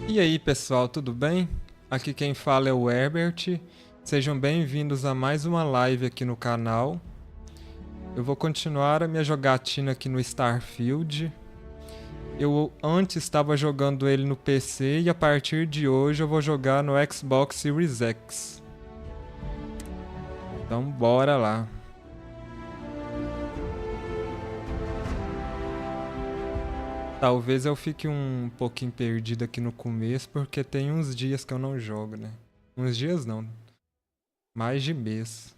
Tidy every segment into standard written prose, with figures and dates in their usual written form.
E aí pessoal, tudo bem? Aqui quem fala é o Herbert. Sejam bem-vindos a mais uma live aqui no canal. Eu vou continuar a minha jogatina aqui no Starfield. Eu antes estava jogando ele no PC e a partir de hoje eu vou jogar no Xbox Series X. Então bora lá. Talvez eu fique um pouquinho perdido aqui no começo, porque tem uns dias que eu não jogo, né? Uns dias não, mais de mês.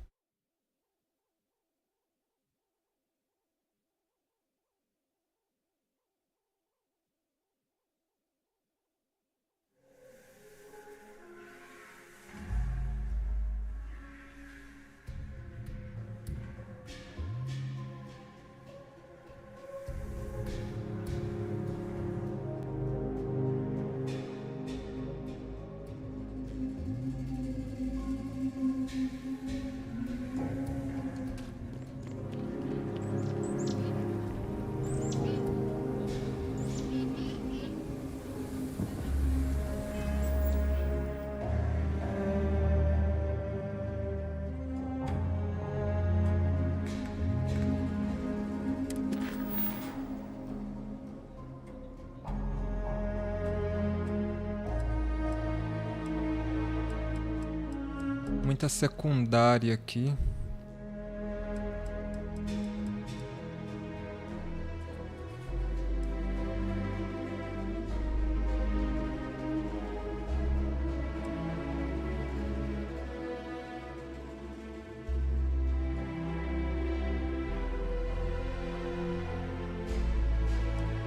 Muita secundária aqui.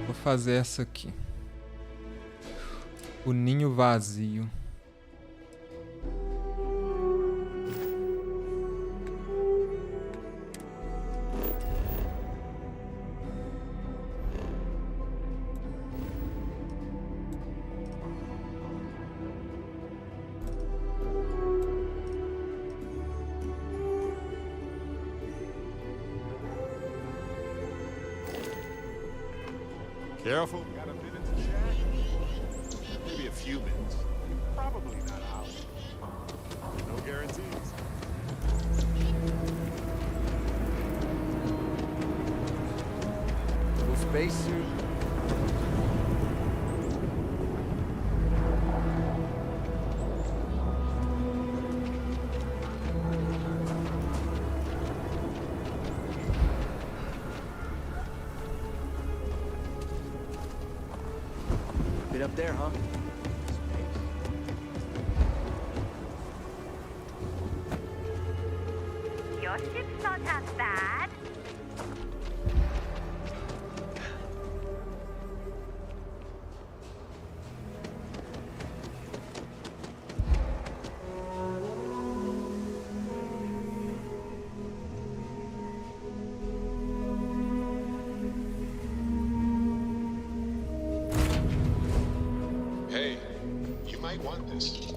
Vou fazer essa aqui. O ninho vazio. Careful. Got a minute to chat? Maybe a few minutes. Probably not hours. No guarantees. Full spacesuit. Bit up there, huh? Your ship's not half bad. Hey, you might want this.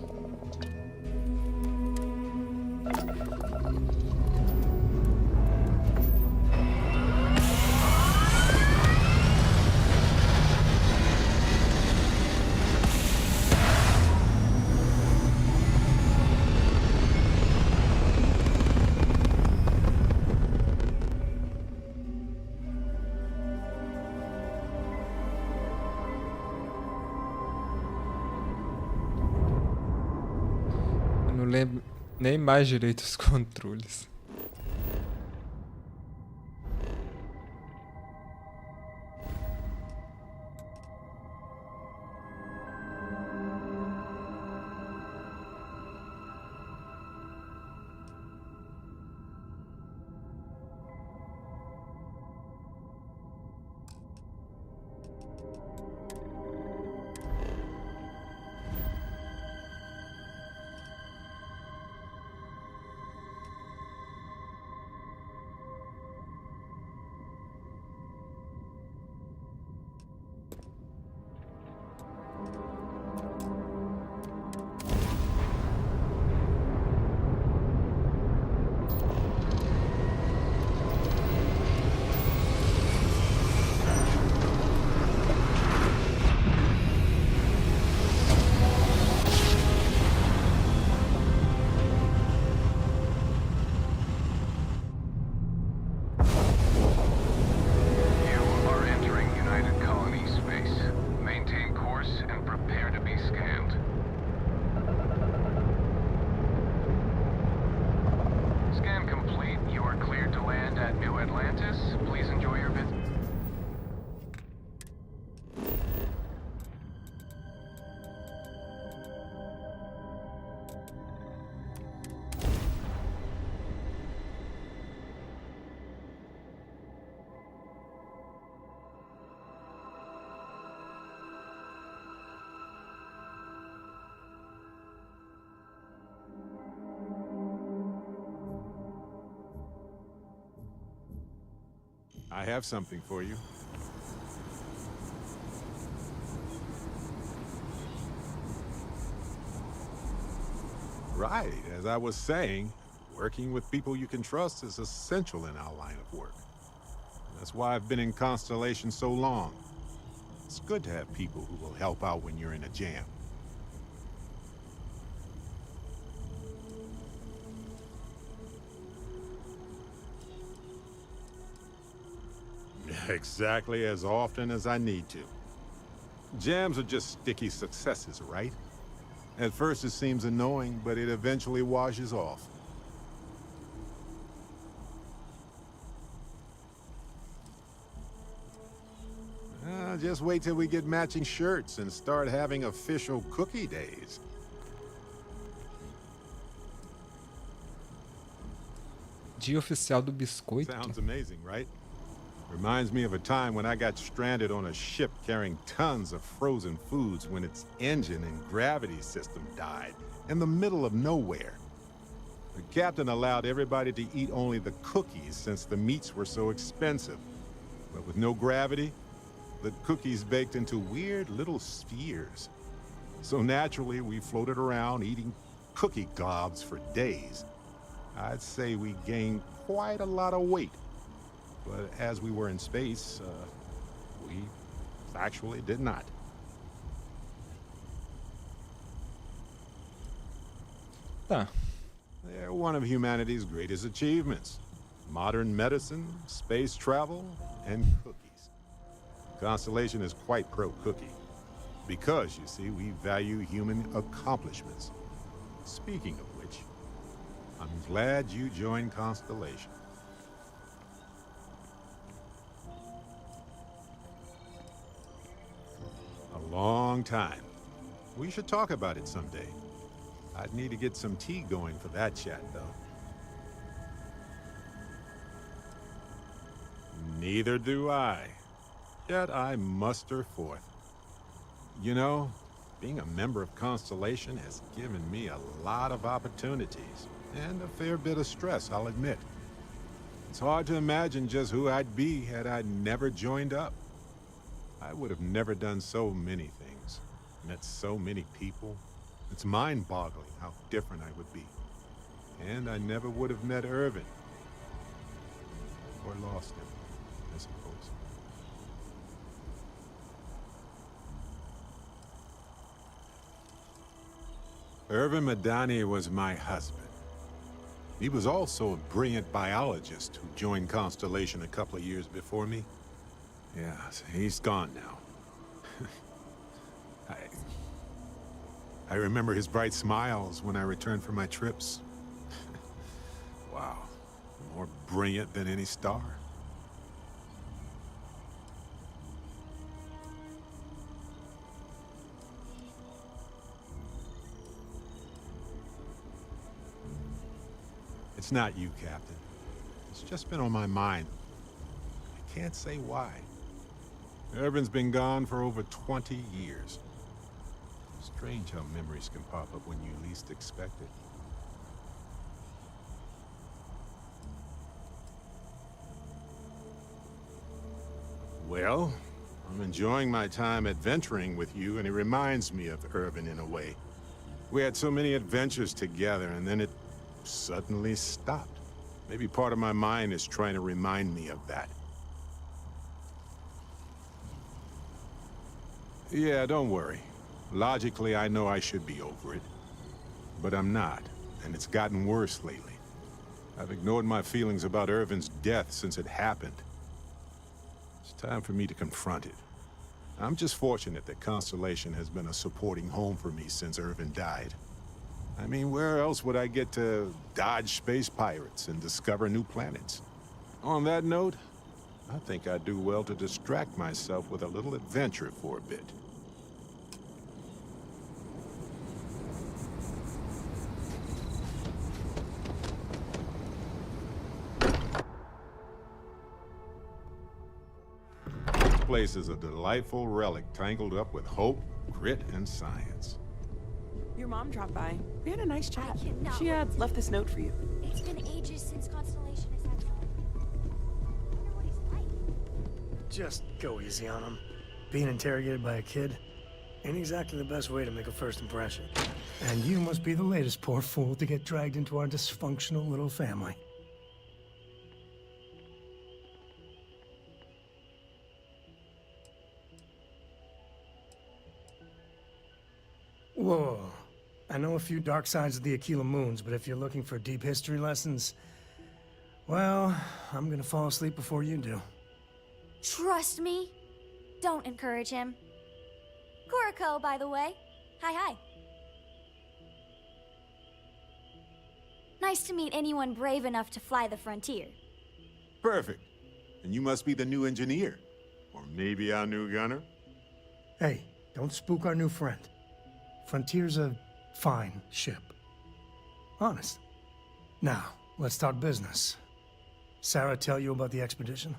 Eu não lembro nem mais direito os controles. I have something for you. Right, as I was saying, working with people you can trust is essential in our line of work. That's why I've been in Constellation so long. It's good to have people who will help out when you're in a jam. Exactly as often as I need to. Jams are just sticky successes, right? At first it seems annoying, but it eventually washes off. Just wait till we get matching shirts and start having official cookie days. Dia oficial do biscoito. Sounds amazing, right? Reminds me of a time when I got stranded on a ship carrying tons of frozen foods when its engine and gravity system died in the middle of nowhere. The captain allowed everybody to eat only the cookies since the meats were so expensive. But with no gravity, the cookies baked into weird little spheres. So naturally, we floated around eating cookie gobs for days. I'd say we gained quite a lot of weight. But as we were in space, we actually did not. Tá. They're one of humanity's greatest achievements. Modern medicine, space travel, and cookies. Constellation is quite pro-cookie. Because, you see, we value human accomplishments. Speaking of which, I'm glad you joined Constellation. A long time. We should talk about it someday. I'd need to get some tea going for that chat, though. Neither do I. Yet I muster forth. You know, being a member of Constellation has given me a lot of opportunities, and a fair bit of stress, I'll admit. It's hard to imagine just who I'd be had I never joined up. I would have never done so many things, met so many people. It's mind-boggling how different I would be. And I never would have met Irvin. Or lost him, I suppose. Irvin Madani was my husband. He was also a brilliant biologist who joined Constellation a couple of years before me. Yeah, he's gone now. I remember his bright smiles when I returned from my trips. Wow, more brilliant than any star. It's not you, Captain. It's just been on my mind. I can't say why. Irvin's been gone for over 20 years. Strange how memories can pop up when you least expect it. Well, I'm enjoying my time adventuring with you, and it reminds me of Irvin in a way. We had so many adventures together, and then it suddenly stopped. Maybe part of my mind is trying to remind me of that. Yeah, don't worry. Logically, I know I should be over it. But I'm not, and it's gotten worse lately. I've ignored my feelings about Irvin's death since it happened. It's time for me to confront it. I'm just fortunate that Constellation has been a supporting home for me since Irvin died. I mean, where else would I get to dodge space pirates and discover new planets? On that note, I think I'd do well to distract myself with a little adventure for a bit. This place is a delightful relic tangled up with hope, grit, and science. Your mom dropped by. We had a nice chat. I cannot She wait to- left this note for you. It's been ages since Constellation has had time. I wonder what he's like. Just go easy on him. Being interrogated by a kid ain't exactly the best way to make a first impression. And you must be the latest poor fool to get dragged into our dysfunctional little family. Whoa. I know a few dark sides of the Akila moons, but if you're looking for deep history lessons, well, I'm gonna fall asleep before you do. Trust me. Don't encourage him. Kuriko, by the way. Hi. Nice to meet anyone brave enough to fly the frontier. Perfect. And you must be the new engineer. Or maybe our new gunner? Hey, don't spook our new friend. Frontier's a fine ship. Honest. Now, let's talk business. Sarah tell you about the expedition?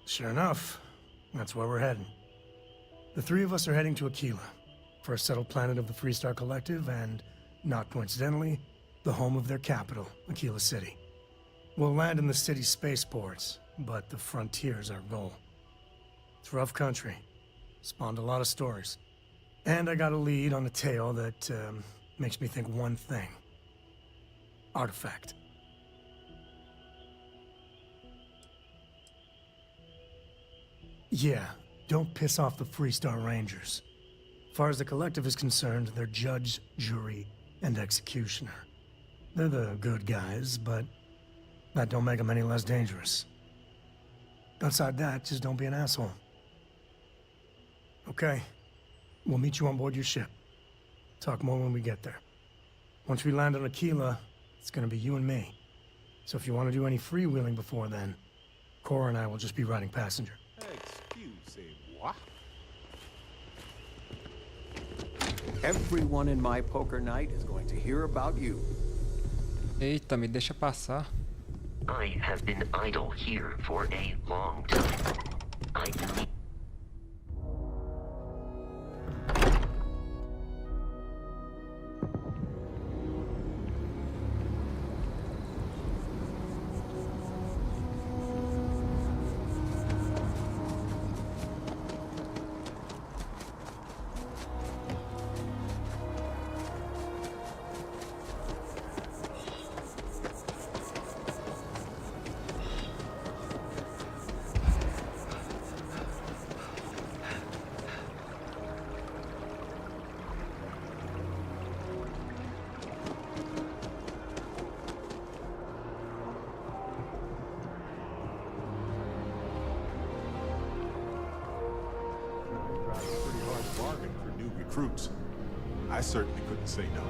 Sure enough, that's where we're heading. The three of us are heading to Akila, first settled planet of the Freestar Collective and, not coincidentally, the home of their capital, Akila City. We'll land in the city's spaceports, but the frontier's our goal. It's rough country. Spawned a lot of stories. And I got a lead on a tale that makes me think one thing. Artifact. Yeah, don't piss off the Freestar Rangers. As far as the Collective is concerned, they're judge, jury, and executioner. They're the good guys, but that don't make them any less dangerous. Outside that, just don't be an asshole. Okay, we'll meet you on board your ship. Talk more when we get there. Once we land on Akila, it's gonna be you and me. So if you want to do any freewheeling before then, Cora and I will just be riding passenger. Excusez-moi. Everyone in my poker night is going to hear about you. Eita, me deixa passar. I have been idle here for a long time. I need... Pretty hard bargain for new recruits. I certainly couldn't say no.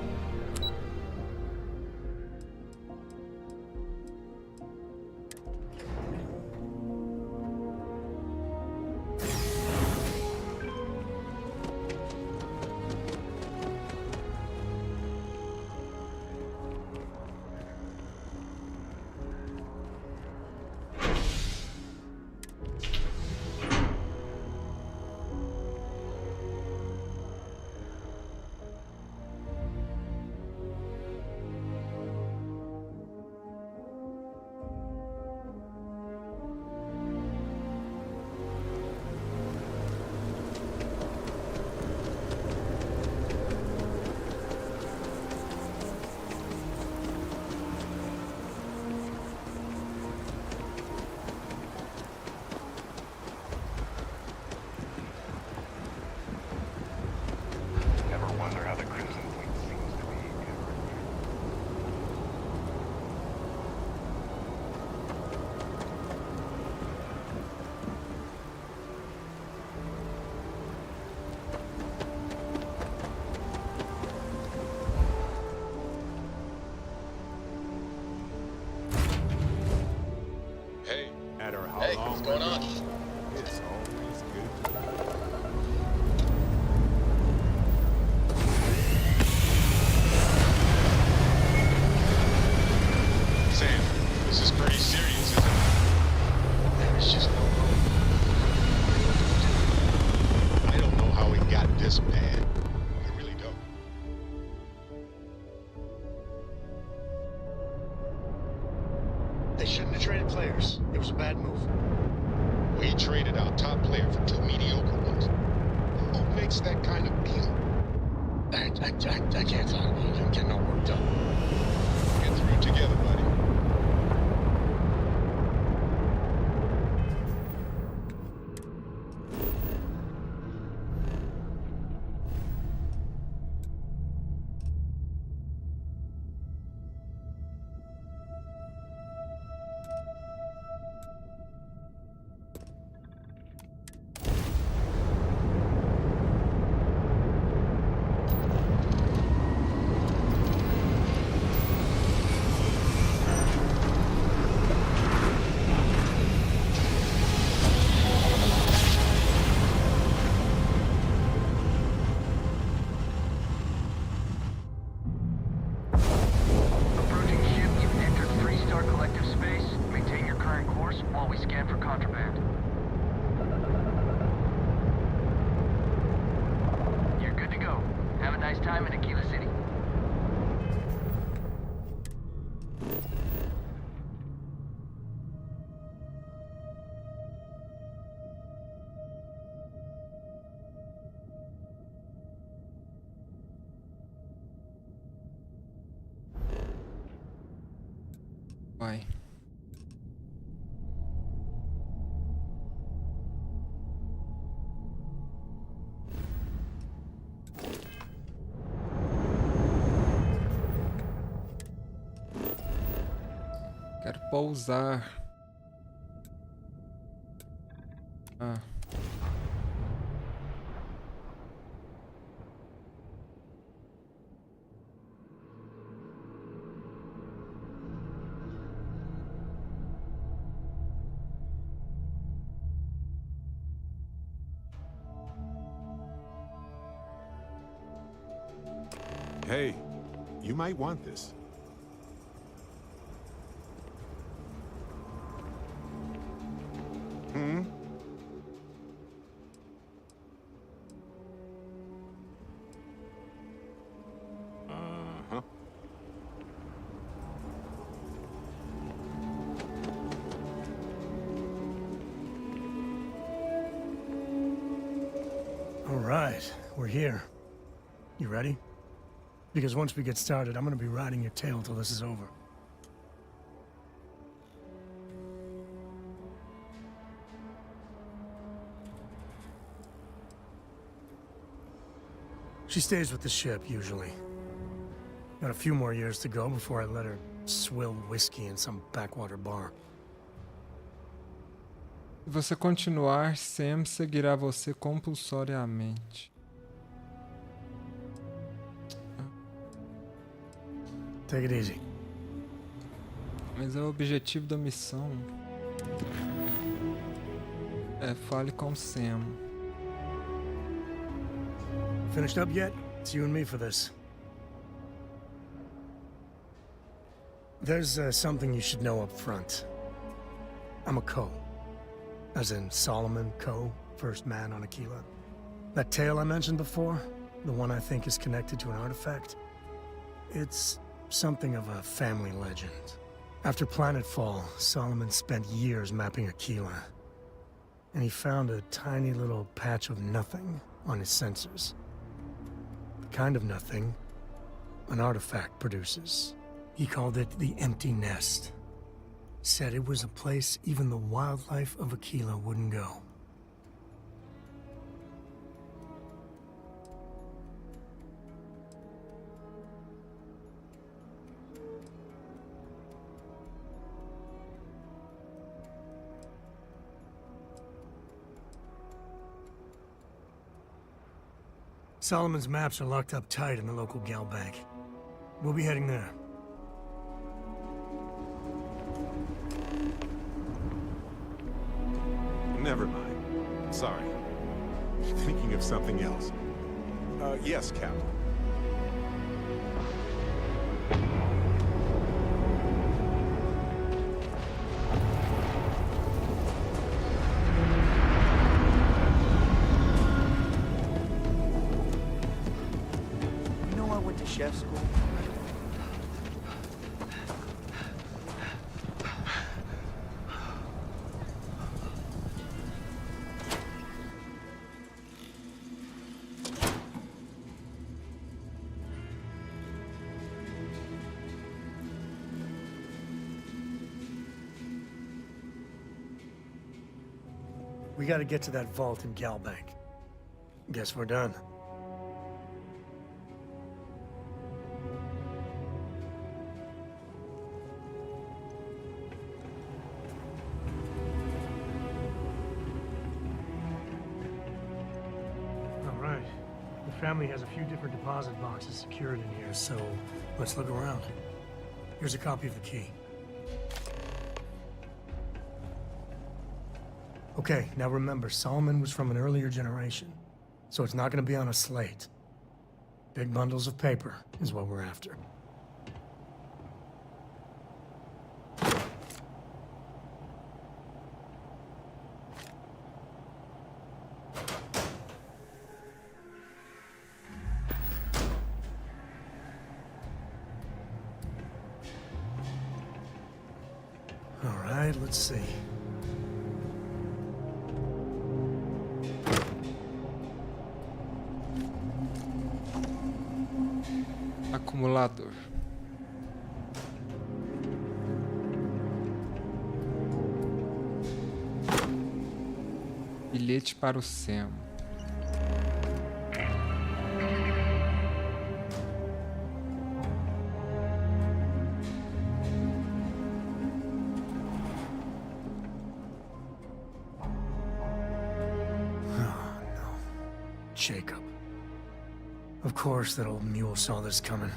Hey, what's going on? It's always good. Sam, this is pretty serious, isn't it? There's just no hope. I don't know how it got this bad. I really don't. traded our top player for 2 mediocre ones. Who makes that kind of deal? I can't talk about it. I'm getting all worked up. Get through together, buddy. Approaching ship, you've entered 3-star collective space. Maintain your current course while we scan for contraband. You're good to go. Have a nice time in Akila City. Vai. Quero pousar. Ah. Hey, you might want this. Hmm? Uh-huh. All right, we're here. You ready? Because once we get started, I'm gonna be riding your tail till this is over. She stays with the ship, usually. Got a few more years to go before I let her swill whiskey in some backwater bar. Se você continuar, Sam seguirá você compulsoriamente. Take it easy. Mas é o objetivo da missão. É, fale com Sam. Finished up yet? It's you and me for this. There's something you should know up front. I'm a Coe. As in Solomon Coe, first man on Akila. That tale I mentioned before, the one I think is connected to an artifact, it's something of a family legend. After planetfall, Solomon spent years mapping Akila. And he found a tiny little patch of nothing on his sensors. The kind of nothing an artifact produces. He called it the Empty Nest. Said it was a place even the wildlife of Akila wouldn't go. Solomon's maps are locked up tight in the local gal bank. We'll be heading there. Never mind. Sorry. Thinking of something else. Yes, Captain. You know I went to chef school. We gotta get to that vault in Galbank. Guess we're done. All right. The family has a few different deposit boxes secured in here, so let's look around. Here's a copy of the key. Okay, now remember, Solomon was from an earlier generation, so it's not going to be on a slate. Big bundles of paper is what we're after. All right, let's see. Acumulador. Bilhete para o Sam. Jacob. Of course that old mule saw this coming.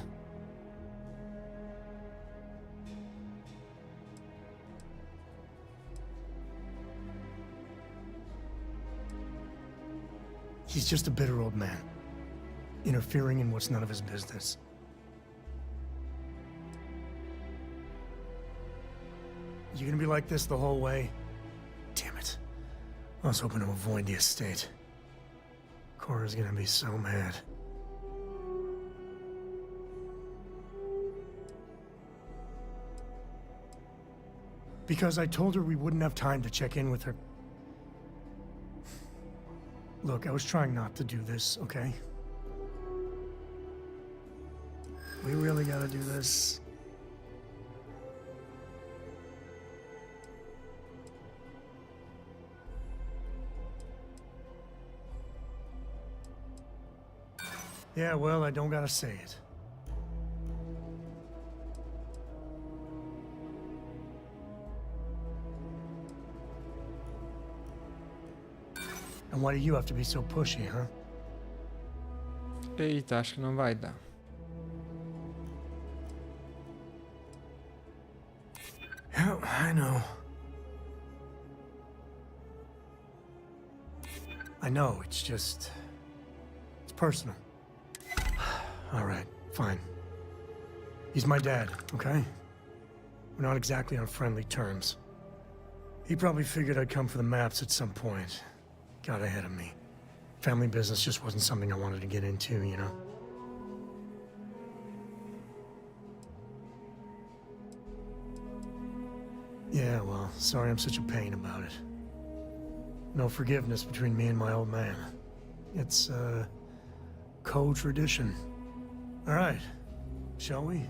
He's just a bitter old man, interfering in what's none of his business. You gonna be like this the whole way? Damn it. I was hoping to avoid the estate. Cora's gonna be so mad. Because I told her we wouldn't have time to check in with her. Look, I was trying not to do this, okay? We really gotta do this. Yeah, well, I don't gotta say it. And why do you have to be so pushy, huh? Eita, acho que não vai dar. Yeah, I know. I know, it's just... it's personal. All right, fine. He's my dad, okay? We're not exactly on friendly terms. He probably figured I'd come for the maps at some point. Got ahead of me. Family business just wasn't something I wanted to get into, you know? Yeah, well, sorry I'm such a pain about it. No forgiveness between me and my old man. It's, co-tradition. All right, shall we?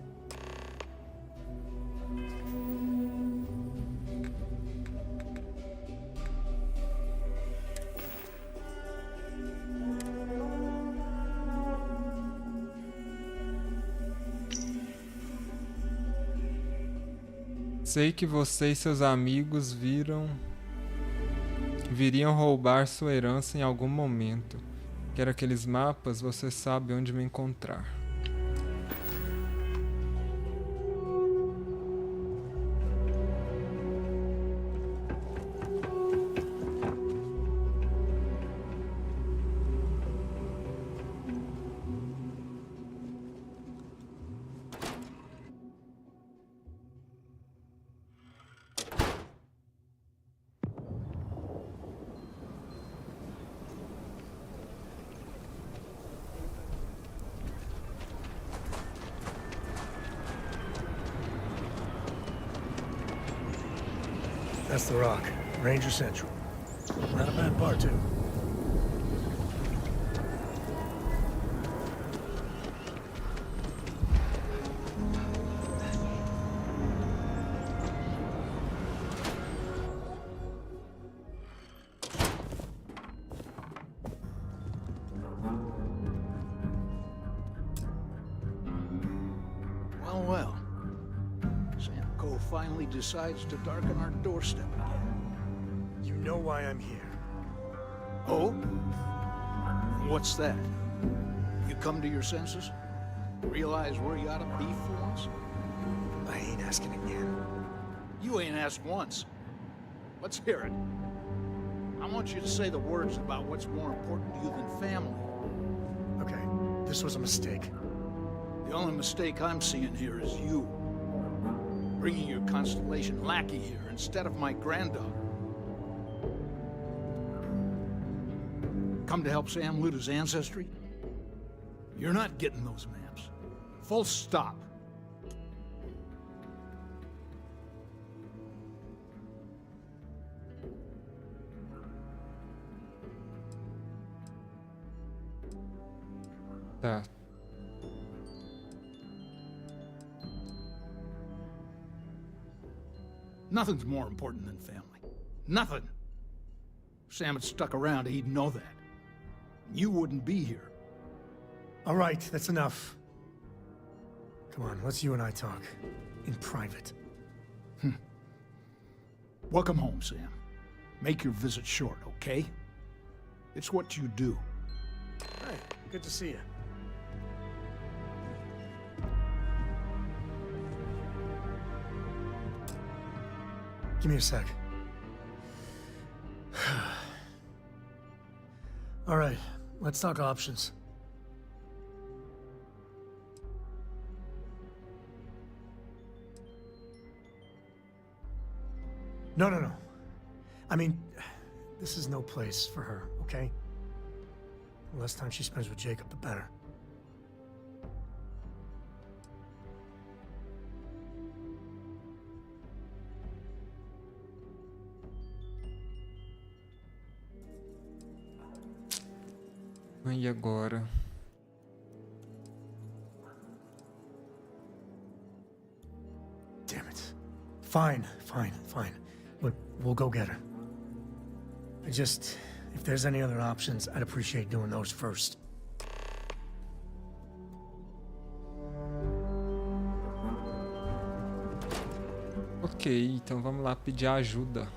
Sei que você e seus amigos viriam roubar sua herança em algum momento. Quero aqueles mapas, você sabe onde me encontrar. That's the Rock, Ranger Central. Not a bad bar, too. finally decides to darken our doorstep again. You know why I'm here. Oh? What's that? You come to your senses? Realize where you ought to be for once? I ain't asking again. You ain't asked once. Let's hear it. I want you to say the words about what's more important to you than family. Okay, this was a mistake. The only mistake I'm seeing here is you. Bringing your Constellation lackey here instead of my granddaughter. Come to help Sam loot his ancestry? You're not getting those maps. Full stop. Tá. Nothing's more important than family. Nothing. If Sam had stuck around, he'd know that. You wouldn't be here. All right, that's enough. Come on, let's you and I talk. In private. Welcome home, Sam. Make your visit short, okay? It's what you do. Hey, good to see you. Give me a sec. All right, let's talk options. No. I mean, this is no place for her, okay? The less time she spends with Jacob, the better. E agora? Damn it. Fine. Look, we'll go get her. If there's any other options, I'd appreciate doing those first. Ok, então vamos lá pedir ajuda.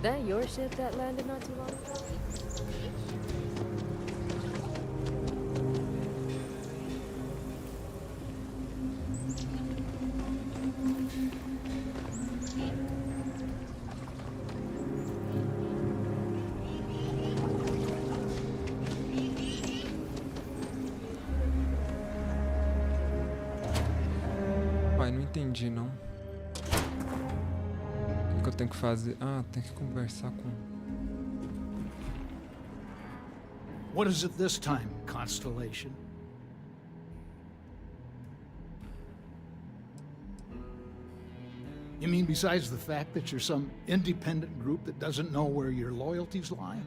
That your ship that landed not too long ago? Pai, não entendi não. O que eu tenho que fazer? Ah, tem que conversar com... What is it this time, Constellation? You mean besides the fact that you're some independent group that doesn't know where your loyalties lie?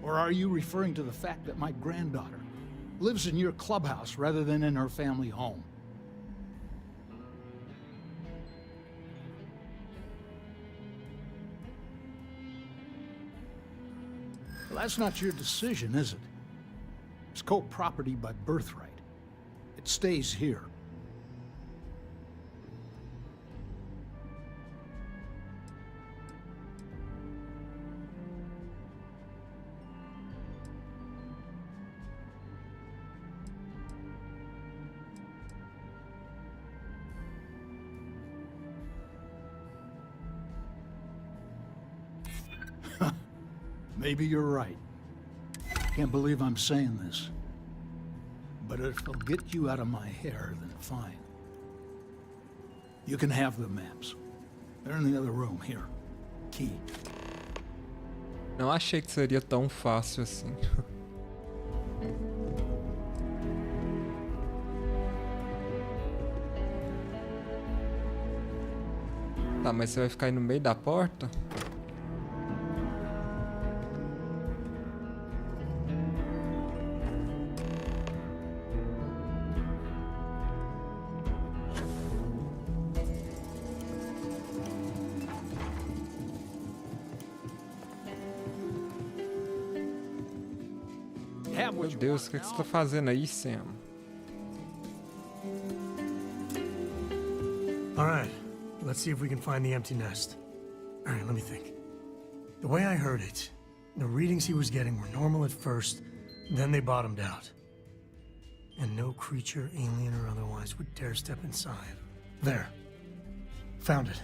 Or are you referring to the fact that my granddaughter lives in your clubhouse rather than in her family home? Well, that's not your decision, is it? It's co-property by birthright. It stays here. Maybe you're right. Can't believe I'm saying this. But if it'll get you out of my hair, then fine. You can have the maps. They're in the other room, here. Key. Não achei que seria tão fácil assim. Tá, mas você vai ficar aí no meio da porta? Meu Deus, o que você tá fazendo aí, Sam? Alright, let's see if we can find the empty nest. Alright, let me think. The way I heard it, the readings he was getting were normal at first, then they bottomed out. And no creature, alien or otherwise, would dare step inside. There. Found it.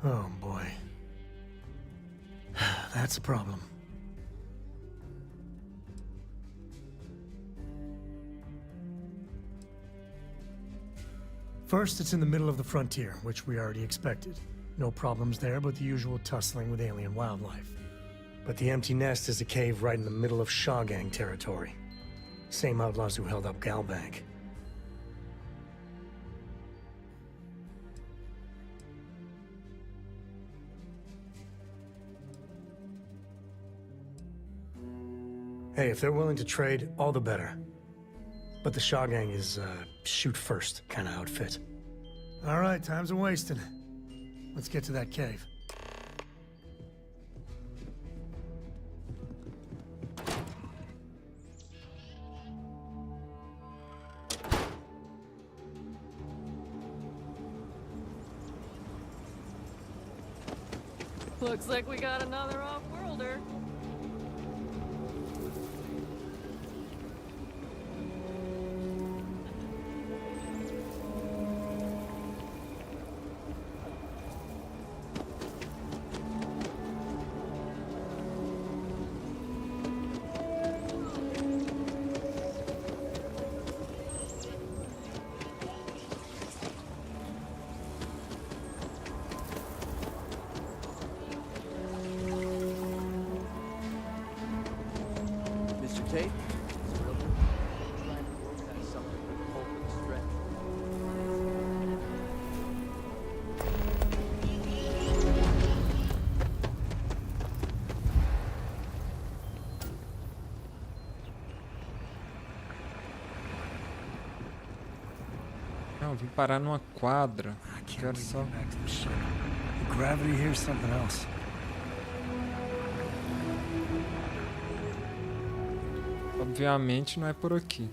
Oh boy. That's a problem. First, it's in the middle of the frontier, which we already expected. No problems there, but the usual tussling with alien wildlife. But the empty nest is a cave right in the middle of Shawgang territory. Same outlaws who held up Galbank. Hey, if they're willing to trade, all the better. But the Shawgang is, shoot first kind of outfit. All right, time's a-wasting. Let's get to that cave. Looks like we got another off-worlder. Tate? Não, vim parar numa quadra. Quero só. The gravity here's something else. Obviamente não é por aqui.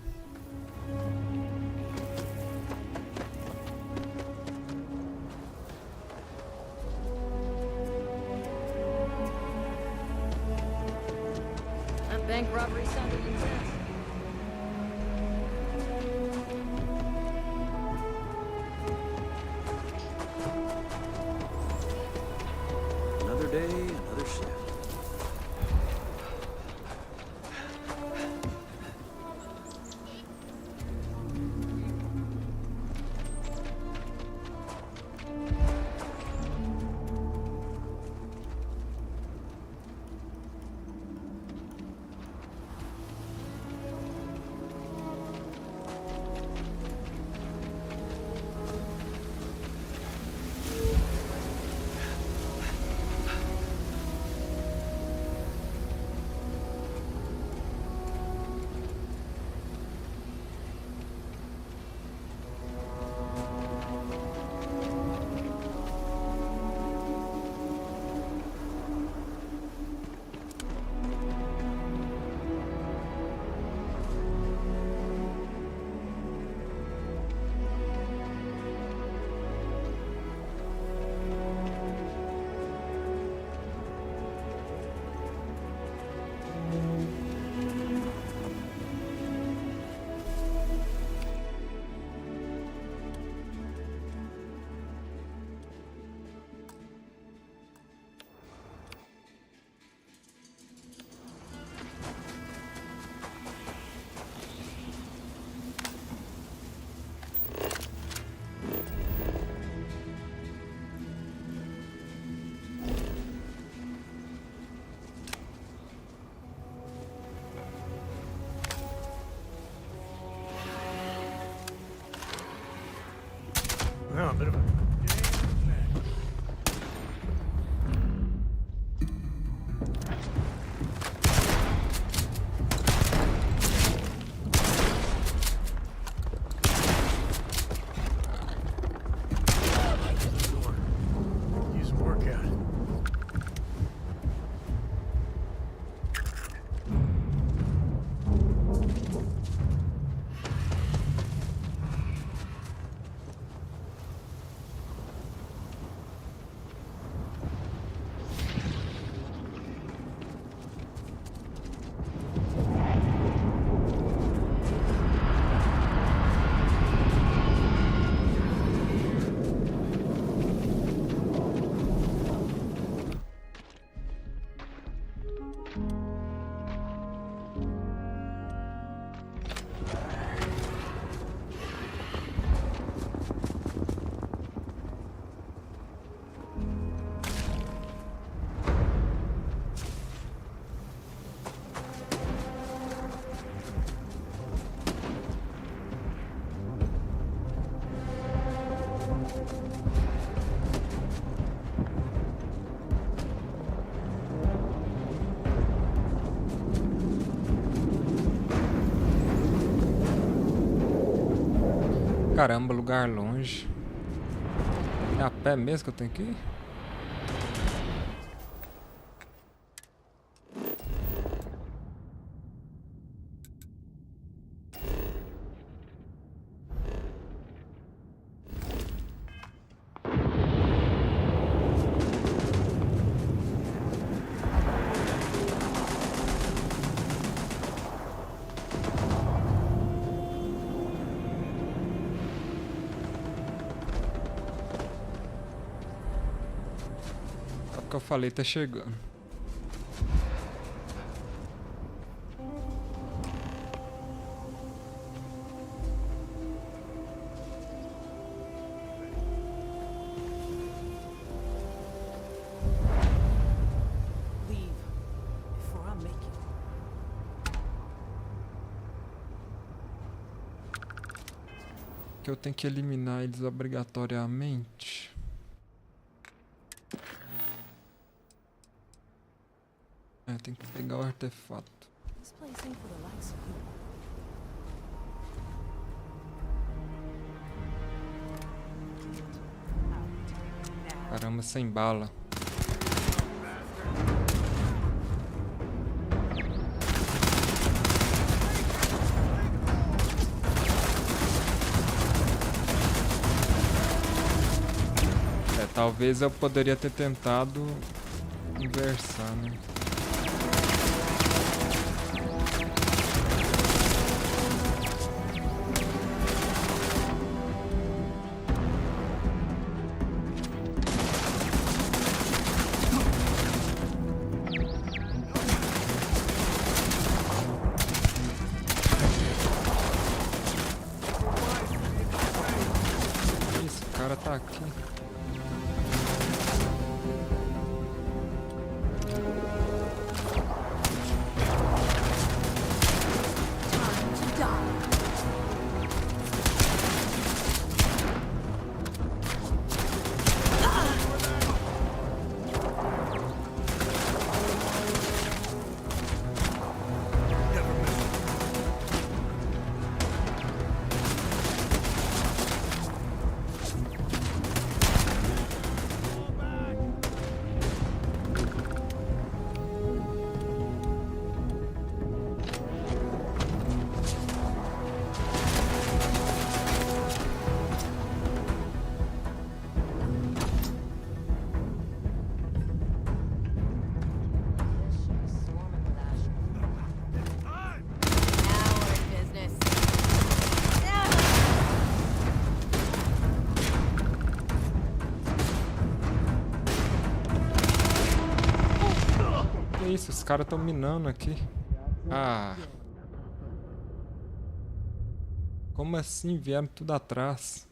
That bank robbery sounded intense. Another day, another shift. No, a bit of a... Use a workout. Caramba, lugar longe. É a pé mesmo que eu tenho que ir? Que eu falei, tá chegando. Leave before I make it. Que eu tenho que eliminar eles obrigatoriamente. Tem que pegar o artefato. This place ain't for the likes of you. Caramba, sem bala. Talvez eu poderia ter tentado inversar, né? Tá aqui. Isso, os caras estão minando aqui. Ah. Como assim vieram tudo atrás?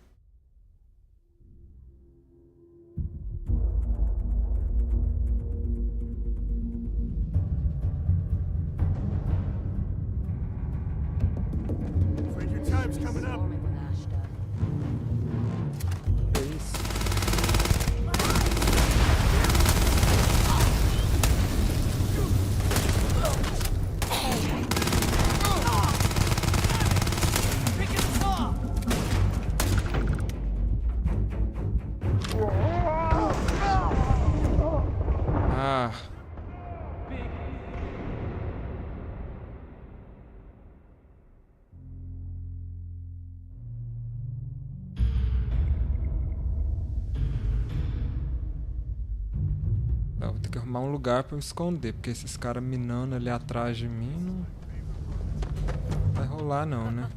Vou ter que arrumar um lugar pra me esconder, porque esses caras minando ali atrás de mim não vai rolar não, né?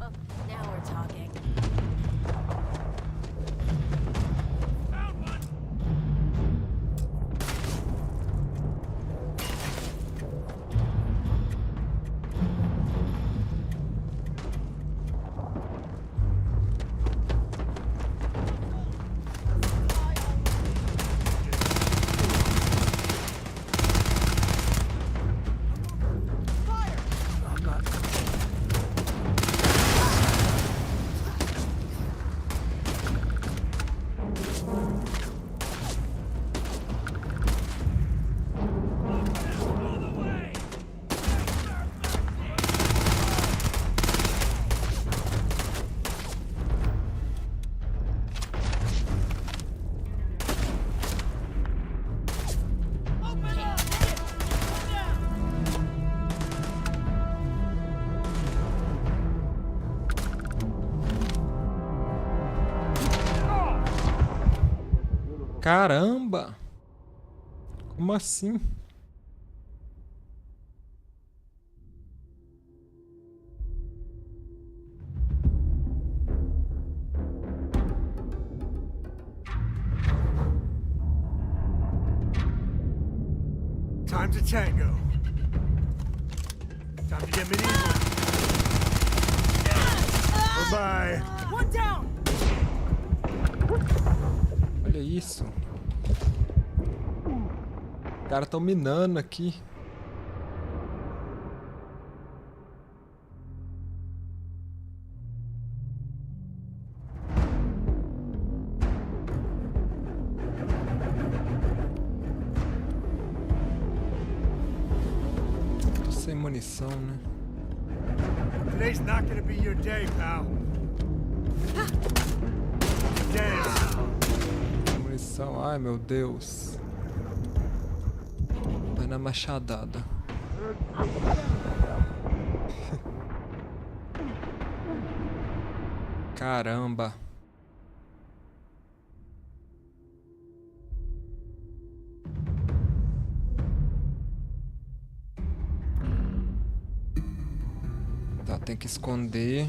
Caramba! Como assim? Time to tango. Time to get medieval. Bye-bye. One down! Olha isso. Os caras estão minando aqui. Tô sem munição, né? Today's not gonna be your day, pal. Dance. Munição, ai meu Deus. Vai na machadada. Caramba. Tá, tem que esconder.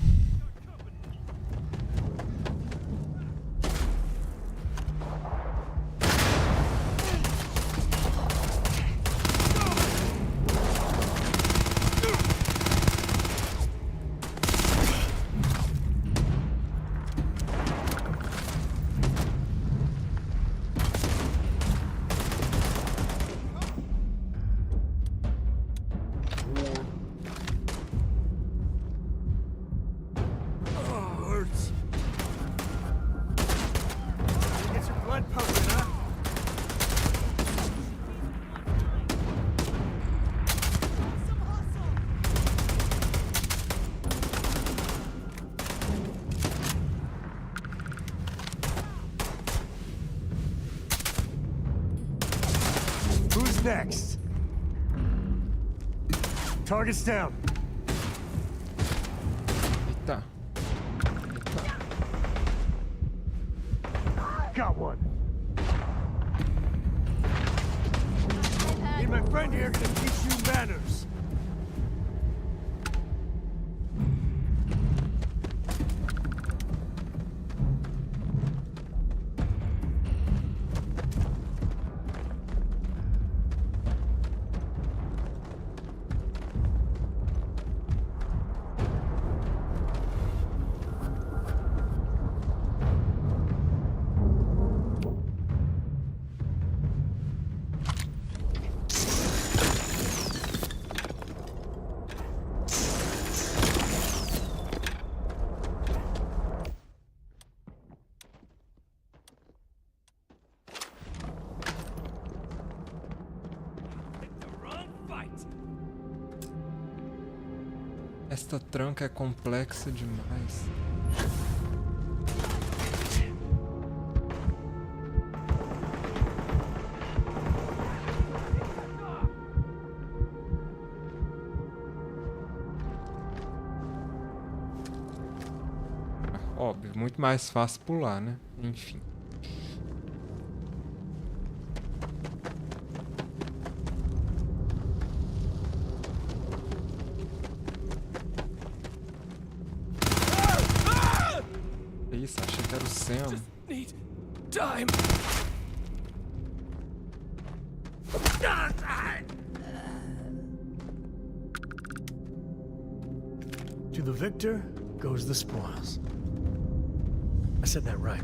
Who's next? Target's down. Eita. Got one. Me and my friend here gonna teach you manners. Esta tranca é complexa demais. Óbvio, muito mais fácil pular, né? Enfim. Isso, achei que era o Sam. Need time. To the victor goes the spoils. I said that right?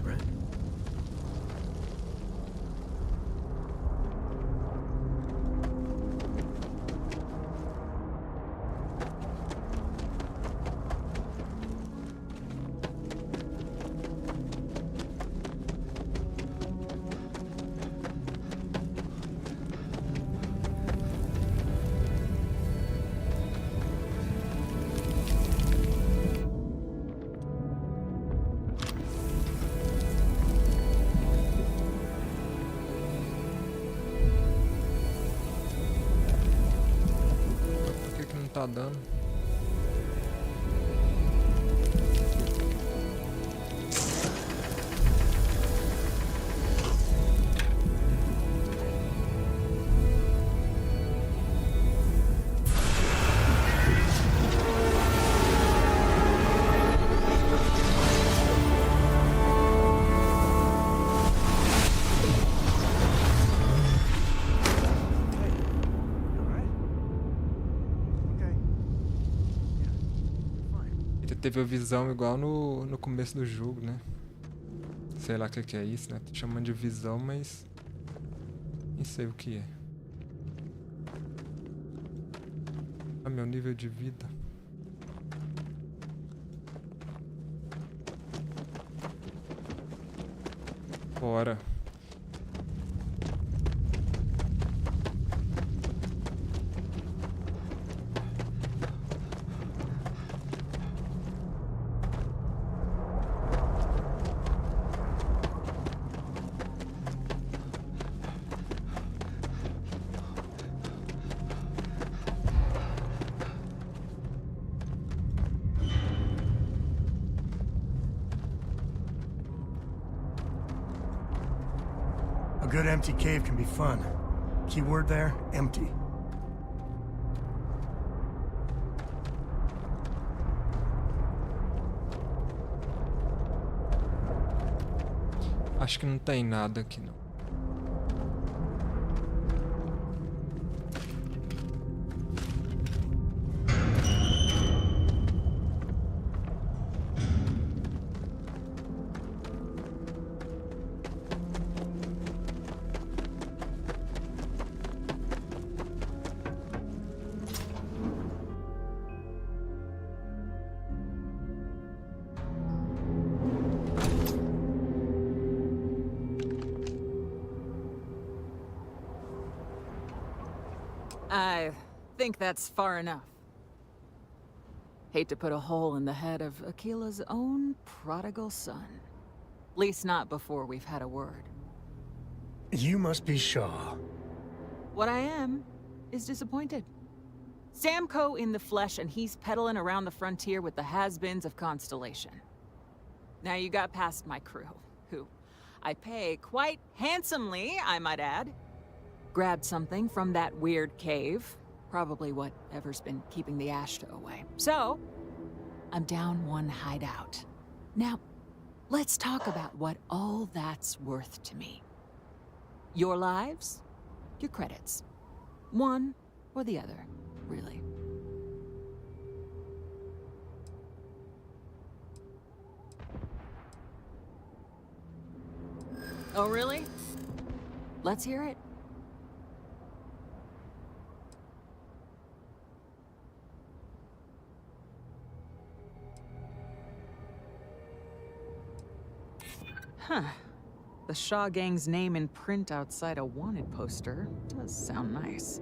Tá dando. teve a visão igual no começo do jogo, né? Sei lá o que é isso, né? Tô chamando de visão, mas... nem sei o que é. Ah, meu nível de vida. Bora. A good empty cave can be fun. Keyword there, empty. Acho que não tem nada aqui, não. I think that's far enough. Hate to put a hole in the head of Akila's own prodigal son. Least not before we've had a word. You must be Shaw. What I am is disappointed. Samco in the flesh, and he's peddling around the frontier with the has-beens of Constellation. Now you got past my crew, who I pay quite handsomely, I might add. Grabbed something from that weird cave. Probably whatever's been keeping the Ashta away. So, I'm down one hideout. Now, let's talk about what all that's worth to me. Your lives, your credits. One or the other, really. Oh, really? Let's hear it. Huh. The Shaw Gang's name in print outside a wanted poster does sound nice.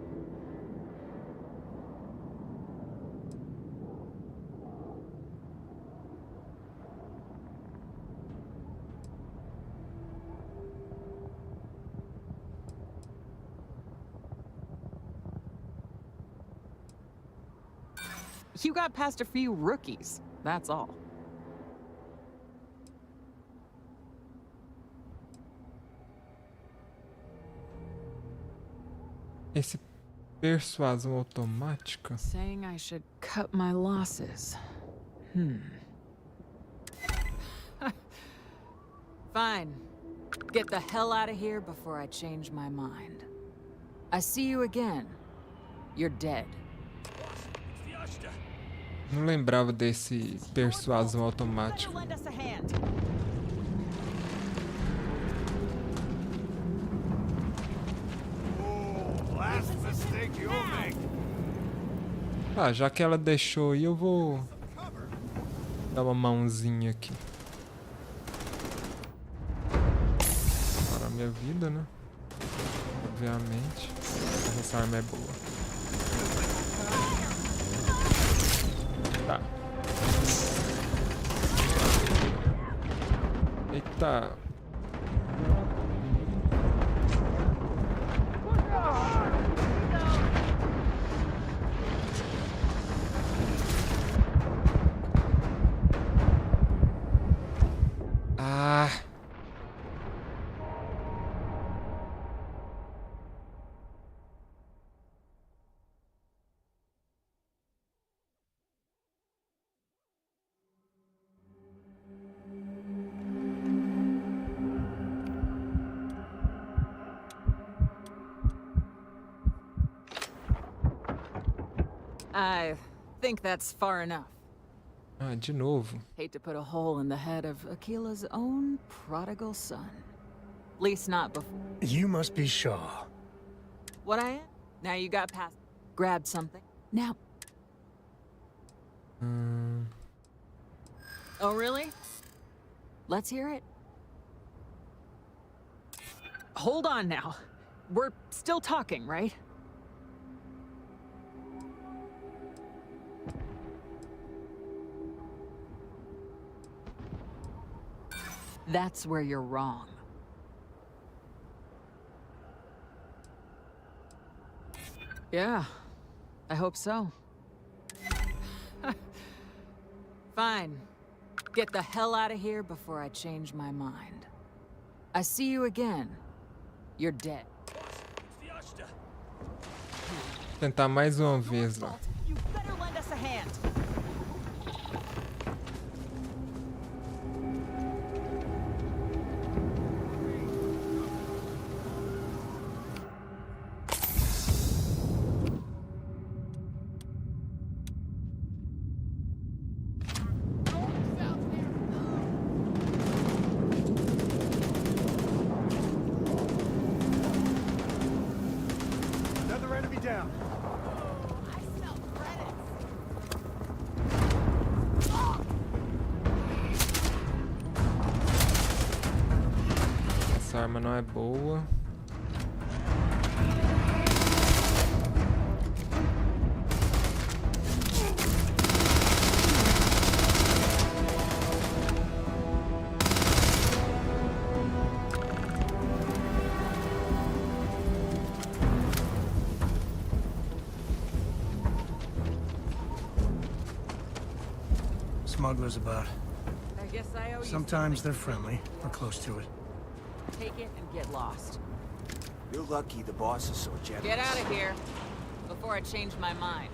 You got past a few rookies, that's all. Esse persuasão automática. Saying I should cut my losses. Fine. Get the hell out of here before I change my mind. I see you again. You're dead. Não lembrava desse persuasão automático. Ah, já que ela deixou aí, eu vou dar uma mãozinha aqui. Para a minha vida, né? Obviamente. Essa arma é boa. Tá. Eita. I think that's far enough. Ah, de novo. Hate to put a hole in the head of Akila's own prodigal son. At least not before. You must be Shaw. What I am? Now you got past. Grabbed something. Now. Oh, really? Let's hear it. Hold on now. We're still talking, right? That's where you're wrong. Yeah, I hope so. Fine. Get the hell out of here before I change my mind. I see you again. You're dead. Tentar mais uma vez lá. You better lend us a hand. Another enemy down. Essa arma não é boa. Smugglers about. I guess I owe you. Sometimes they're friendly, or close to it. Take it and get lost. You're lucky the boss is so generous. Get out of here before I change my mind.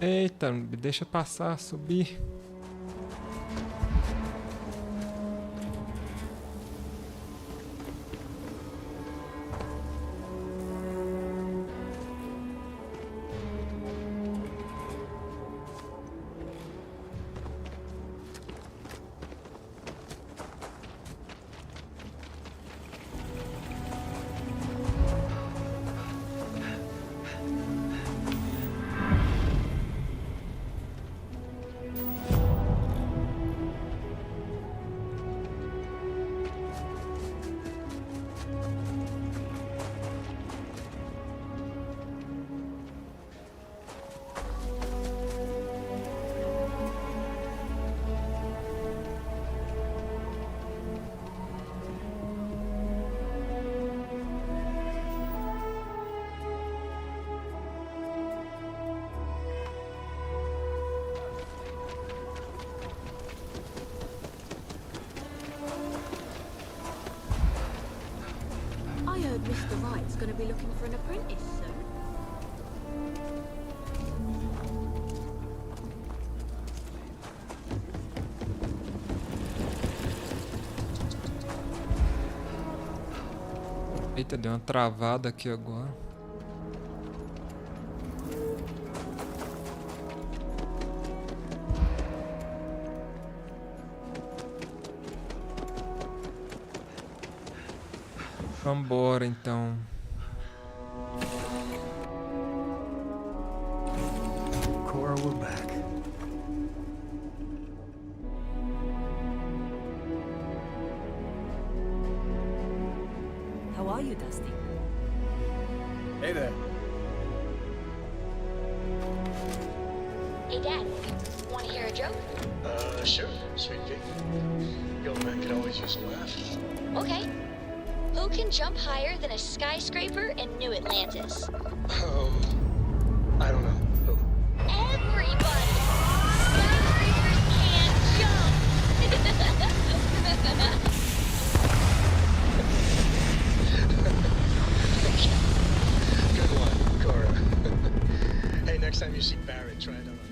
Eita, me deixa passar, subir. Mr. Wright's gonna be looking for an apprentice soon. Eita, deu uma travada aqui agora. Vambora então. Cora, we're back. How are you, Dusty? Hey there. Hey, Dad. Want to hear a joke? Sure, sweet pea. Young man can always use a laugh. Okay. Who can jump higher than a skyscraper in New Atlantis? I don't know. Who? Everybody! Skyscrapers can't jump! Good one, Cora. Hey, next time you see Barrett, try it out on him.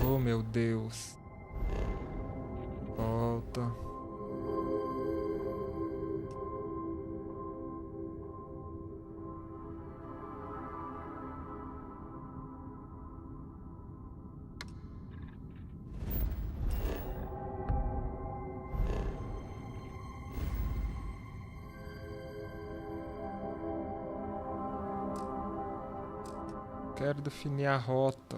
Oh, meu Deus. Volta. Quero definir a rota.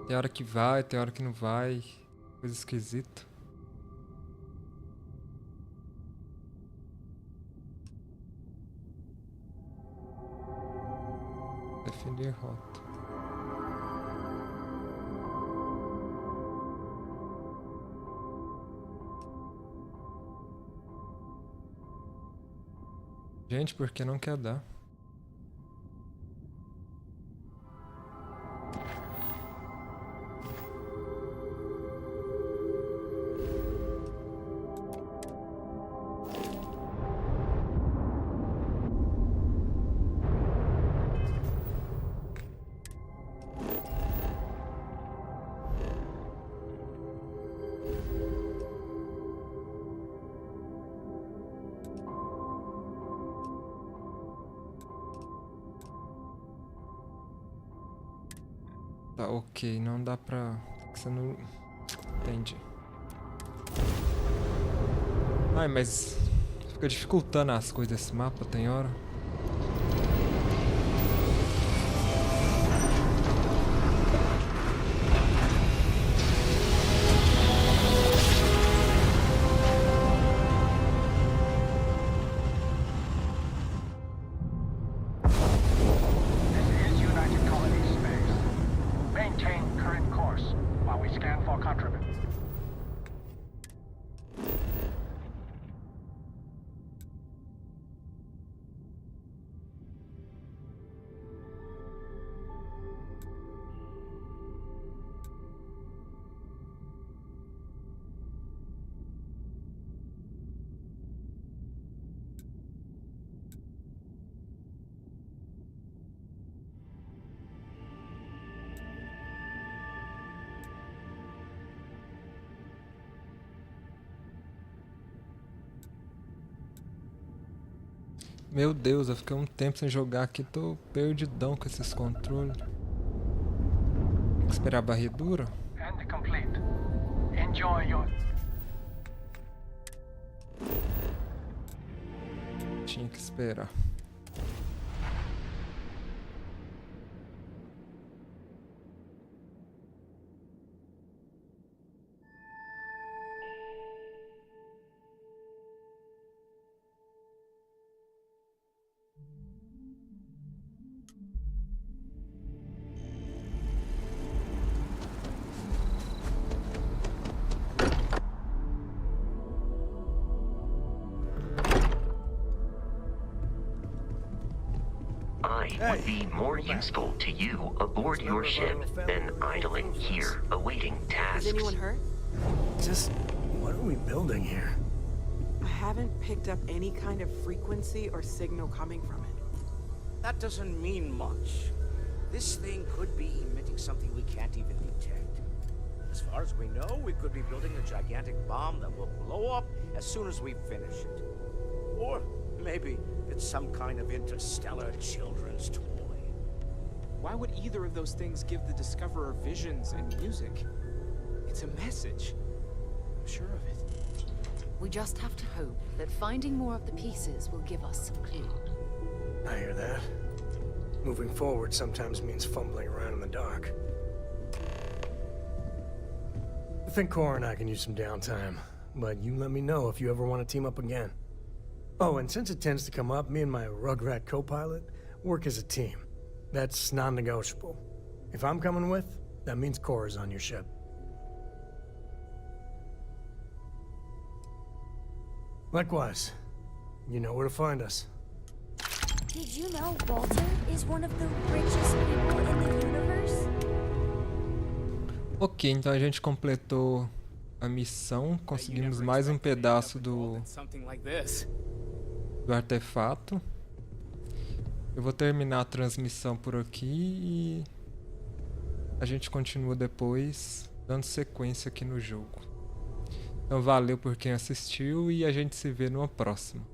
Tem hora que vai, tem hora que não vai. Coisa esquisita. Definir rota. Gente, por que não quer dar? Tá, ok, não dá pra... Você não... Entendi. Ai, mas... Fica dificultando as coisas desse mapa, tem hora. Meu Deus, eu fiquei um tempo sem jogar aqui, tô perdidão com esses controles. que esperar a varredura? And complete. Enjoy your... Tinha que esperar. I would be more useful to you aboard your ship than idling here, awaiting tasks. Is anyone hurt? Just, what are we building here? I haven't picked up any kind of frequency or signal coming from it. That doesn't mean much. This thing could be emitting something we can't even detect. As far as we know, we could be building a gigantic bomb that will blow up as soon as we finish it. Or maybe it's some kind of interstellar children's toy. Why would either of those things give the Discoverer visions and music? It's a message. I'm sure of it. We just have to hope that finding more of the pieces will give us some clue. I hear that. Moving forward sometimes means fumbling around in the dark. I think Cora and I can use some downtime, but you let me know if you ever want to team up again. Oh, and since it tends to come up, me and my Rugrat co-pilot work as a team. That's non-negotiable. If I'm coming with, that means Cora's on your ship. Likewise, you know where to find us. Did you know Walter is one of the richest people in the universe? Ok, então a gente completou a missão, conseguimos mais um pedaço do artefato. Eu vou terminar a transmissão por aqui e a gente continua depois dando sequência aqui no jogo. Então valeu por quem assistiu e a gente se vê numa próxima.